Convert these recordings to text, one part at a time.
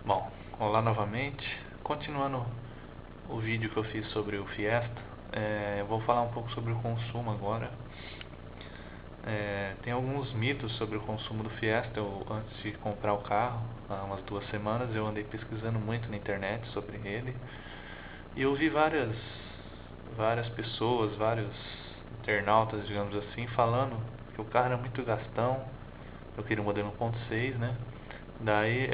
Bom, olá novamente. Continuando o vídeo que eu fiz sobre o Fiesta, eu vou falar um pouco sobre o consumo agora. Tem alguns mitos sobre o consumo do Fiesta. Antes de comprar o carro, há umas 2 semanas, eu andei pesquisando muito na internet sobre ele. E eu vi várias pessoas, vários internautas, digamos assim, falando que o carro era muito gastão. Eu queria um modelo 1.6, né? Daí,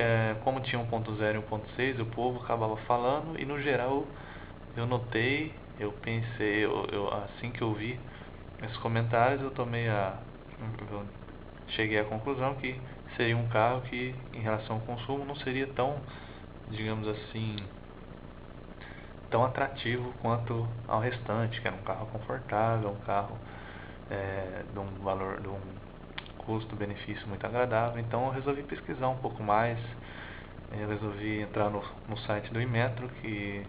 como tinha 1.0 e 1.6, o povo acabava falando e no geral eu notei, eu pensei, assim que eu vi esses comentários, eu cheguei à conclusão que seria um carro que, em relação ao consumo, não seria tão, digamos assim, tão atrativo quanto ao restante, que era um carro confortável, um carro de um custo-benefício muito agradável. Então eu resolvi pesquisar um pouco mais. Eu resolvi entrar no site do Inmetro, que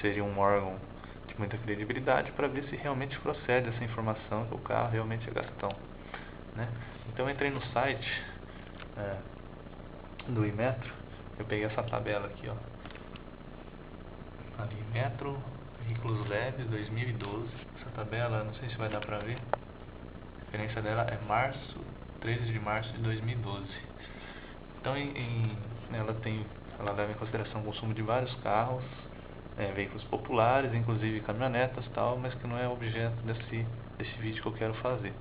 seria um órgão de muita credibilidade, para ver se realmente procede essa informação que o carro realmente é gastão, né? Então eu entrei no site do Inmetro. Eu peguei essa tabela aqui, ó, ali, Metro Veículos Leves 2012. Essa tabela, não sei se vai dar pra ver, a referência dela é 13 de março de 2012. Então ela leva em consideração o consumo de vários carros, veículos populares, inclusive caminhonetas, tal, mas que não é objeto desse vídeo que eu quero fazer.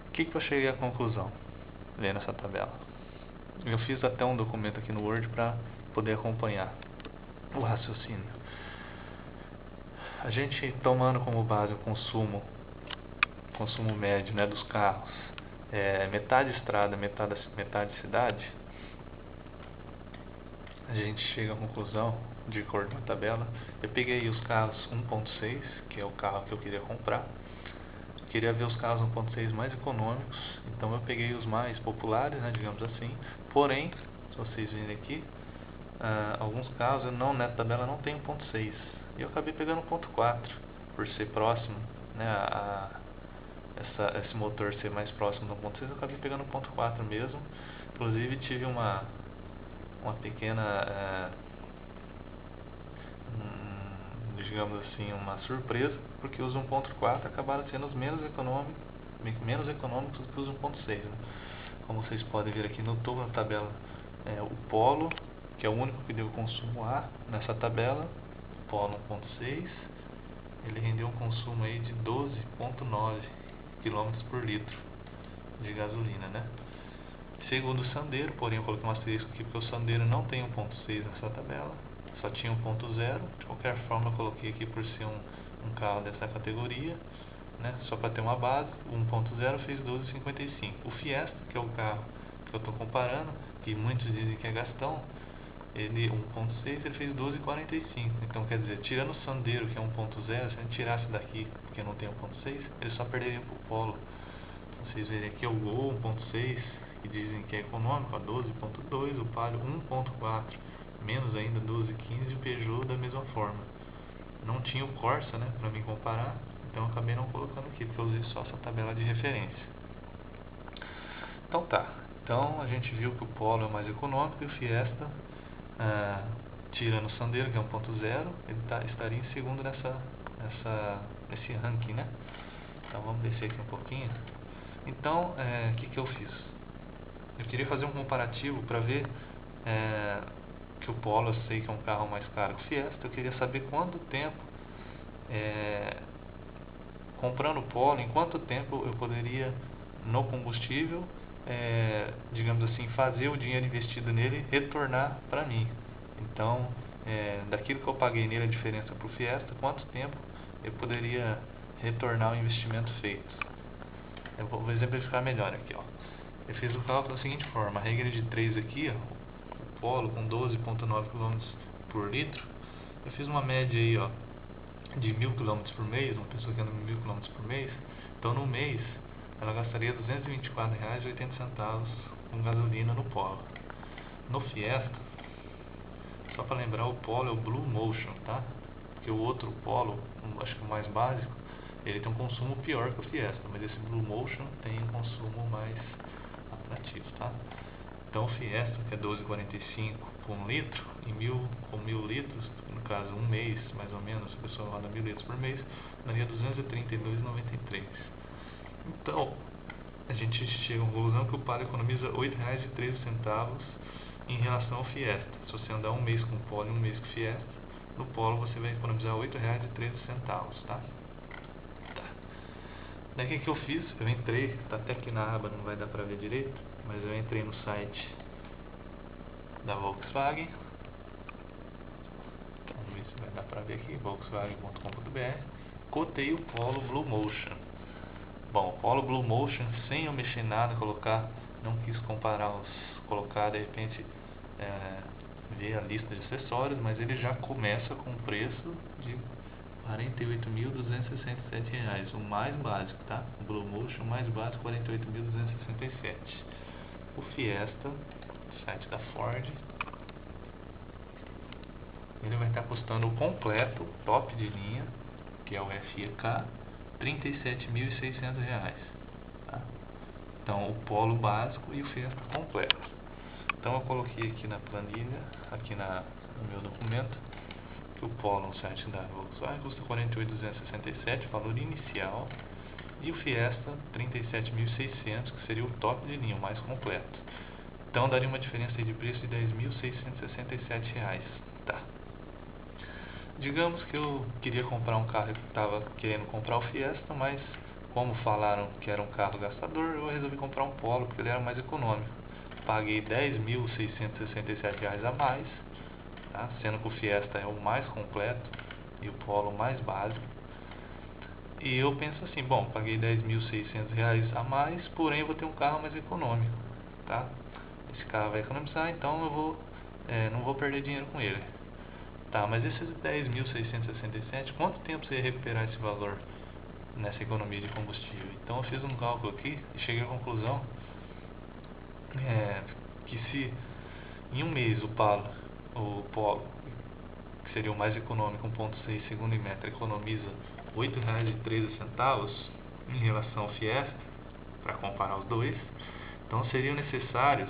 O que eu cheguei à conclusão lendo essa tabela? Eu fiz até um documento aqui no Word para poder acompanhar o raciocínio. A gente tomando como base o consumo médio, né, dos carros, metade estrada, metade cidade, a gente chega à conclusão, de acordo com a tabela. Eu peguei os carros 1.6, que é o carro que eu queria comprar. Eu queria ver os carros 1.6 mais econômicos, então eu peguei os mais populares, né, digamos assim. Porém, se vocês virem aqui, alguns carros na tabela não tem 1.6, e eu acabei pegando 1.4 por ser próximo, né, esse motor ser mais próximo do 1.6. Eu acabei pegando 1.4 mesmo. Inclusive tive uma pequena, digamos assim, uma surpresa, porque os 1.4 acabaram sendo os menos econômicos do que os 1.6, né? Como vocês podem ver aqui no topo da tabela, o Polo, que é o único que deu consumo A nessa tabela, o Polo 1.6, ele rendeu um consumo aí de 12,9 km por litro de gasolina, né? Segundo o Sandero, porém eu coloquei um asterisco aqui porque o Sandero não tem 1.6 nessa tabela, só tinha 1.0. De qualquer forma eu coloquei aqui por ser um carro dessa categoria, né? Só para ter uma base. O 1.0 fez 12,55. O Fiesta, que é o carro que eu estou comparando, que muitos dizem que é gastão, ele 1.6, ele fez 12,45. Então quer dizer, tirando o Sandero, que é 1.0, se a gente tirasse daqui porque não tem 1.6, ele só perderia para o Polo. Vocês verem aqui o Gol 1.6, que dizem que é econômico, a 12.2, o Palio 1.4, menos ainda, 12.15, e o Peugeot da mesma forma. Não tinha o Corsa, né, para me comparar, então eu acabei não colocando aqui, porque eu usei só essa tabela de referência. Então tá, então a gente viu que o Polo é o mais econômico e o Fiesta, tirando o Sandero, que é 1.0, ele estaria em segundo nesse ranking, né? Então vamos descer aqui um pouquinho. Então, o que eu fiz? Eu queria fazer um comparativo para ver que o Polo, eu sei que é um carro mais caro que o Fiesta. Eu queria saber quanto tempo, comprando o Polo, em quanto tempo eu poderia, no combustível, digamos assim, fazer o dinheiro investido nele retornar para mim. Então, daquilo que eu paguei nele, a diferença para o Fiesta, quanto tempo eu poderia retornar o investimento feito. Eu vou exemplificar melhor aqui, ó. Eu fiz o cálculo da seguinte forma: a regra de 3 aqui, ó, o Polo com 12,9 km por litro. Eu fiz uma média aí, ó, de 1.000 km por mês, uma pessoa que anda 1.000 km por mês. Então no mês ela gastaria R$ 224,80 com gasolina no Polo. No Fiesta, só para lembrar, o Polo é o Blue Motion, tá? Porque o outro Polo, acho que o mais básico, ele tem um consumo pior que o Fiesta, mas esse Blue Motion tem um consumo mais atrativo, tá? Então o Fiesta, que é 12,45 por 1 litro, com 1000 litros, no caso um mês mais ou menos, se a pessoa roda 1000 litros por mês, daria 232,93. Então a gente chega à conclusão que o Polo economiza R$ 8,13 em relação ao Fiesta. Se você andar um mês com o Polo e um mês com o Fiesta, no Polo você vai economizar R$ 8,13, tá? Daí o que eu fiz? Eu entrei, tá até aqui na aba, não vai dar pra ver direito, mas eu entrei no site da Volkswagen. Vamos ver se vai dar pra ver aqui, volkswagen.com.br. Cotei o Polo Blue Motion. Bom, o Polo Blue Motion, sem eu mexer nada, não quis colocar de repente, ver a lista de acessórios, mas ele já começa com o preço de R$ 48.267, o mais básico, tá? O Blue Motion mais básico, 48.267. O Fiesta, site da Ford, ele vai estar custando o completo, top de linha, que é o FEK, R$ 37.600, tá? Então o Polo básico e o Fiesta completo. Então eu coloquei aqui na planilha, no meu documento, que o Polo no site da Volkswagen custa 48.267, valor inicial, e o Fiesta 37.600, que seria o top de linha, o mais completo. Então daria uma diferença de preço de R$ 10.667, tá? Digamos que eu queria comprar um carro, que estava querendo comprar o Fiesta, mas como falaram que era um carro gastador, eu resolvi comprar um Polo, porque ele era mais econômico. Paguei R$ 10.667 a mais, tá? Sendo que o Fiesta é o mais completo e o Polo mais básico. E eu penso assim, bom, paguei R$ 10.600 a mais, porém eu vou ter um carro mais econômico, tá? Esse carro vai economizar, então eu não vou perder dinheiro com ele. Tá, mas esses 10.667, quanto tempo você ia recuperar esse valor nessa economia de combustível? Então eu fiz um cálculo aqui e cheguei à conclusão que se em um mês o Polo, que seria o mais econômico, 1.6 segundo em metro, economiza R$ 8,13 em relação ao Fiesta, para comparar os dois, então seriam necessários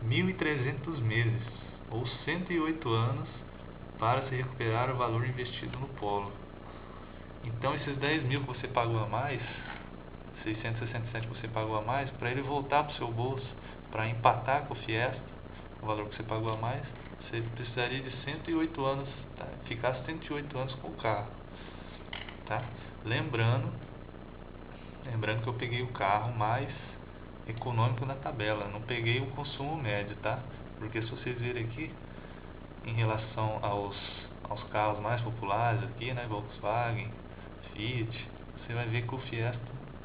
1.300 meses, ou 108 anos, para se recuperar o valor investido no Polo. Então esses 10 mil que você pagou a mais, 667 que você pagou a mais, para ele voltar para o seu bolso, para empatar com o Fiesta, o valor que você pagou a mais, você precisaria de 108 anos, tá? Ficar 108 anos com o carro, tá? Lembrando que eu peguei o carro mais econômico na tabela, não peguei o consumo médio, tá? Porque se vocês verem aqui, em relação aos carros mais populares aqui, né, Volkswagen, Fiat, você vai ver que o Fiesta,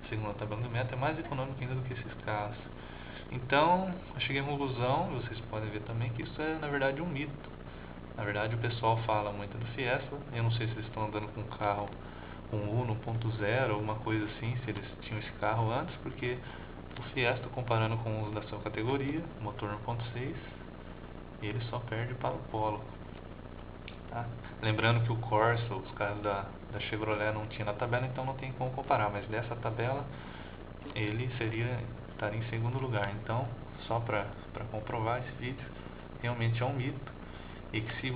segundo a tabela do Metro, é mais econômico ainda do que esses carros. Então, eu cheguei à conclusão, vocês podem ver também, que isso é na verdade um mito. Na verdade, o pessoal fala muito do Fiesta, eu não sei se eles estão andando com um carro, um Uno 1.0 ou uma coisa assim, se eles tinham esse carro antes, porque o Fiesta, comparando com os da sua categoria, motor 1.6, ele só perde para o Polo, tá? Lembrando que o Corsa, os carros da Chevrolet não tinha na tabela, então não tem como comparar, mas dessa tabela ele estaria em segundo lugar. Então, só para comprovar esse vídeo, realmente é um mito, e que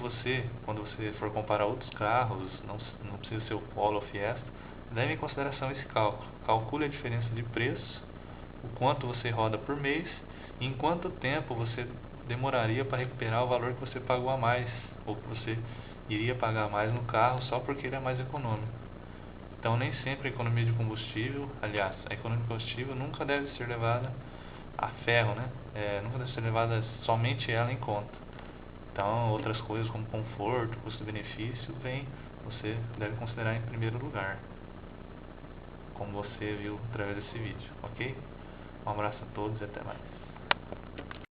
quando você for comparar outros carros, não precisa ser o Polo ou Fiesta, leve em consideração esse cálculo. Calcule a diferença de preço, o quanto você roda por mês e em quanto tempo você demoraria para recuperar o valor que você pagou a mais, ou que você iria pagar mais no carro só porque ele é mais econômico. Então nem sempre a economia de combustível, aliás, a economia de combustível nunca deve ser levada a ferro, né? Nunca deve ser levada somente ela em conta. Então outras coisas como conforto, custo-benefício, você deve considerar em primeiro lugar, como você viu através desse vídeo, ok? Um abraço a todos e até mais.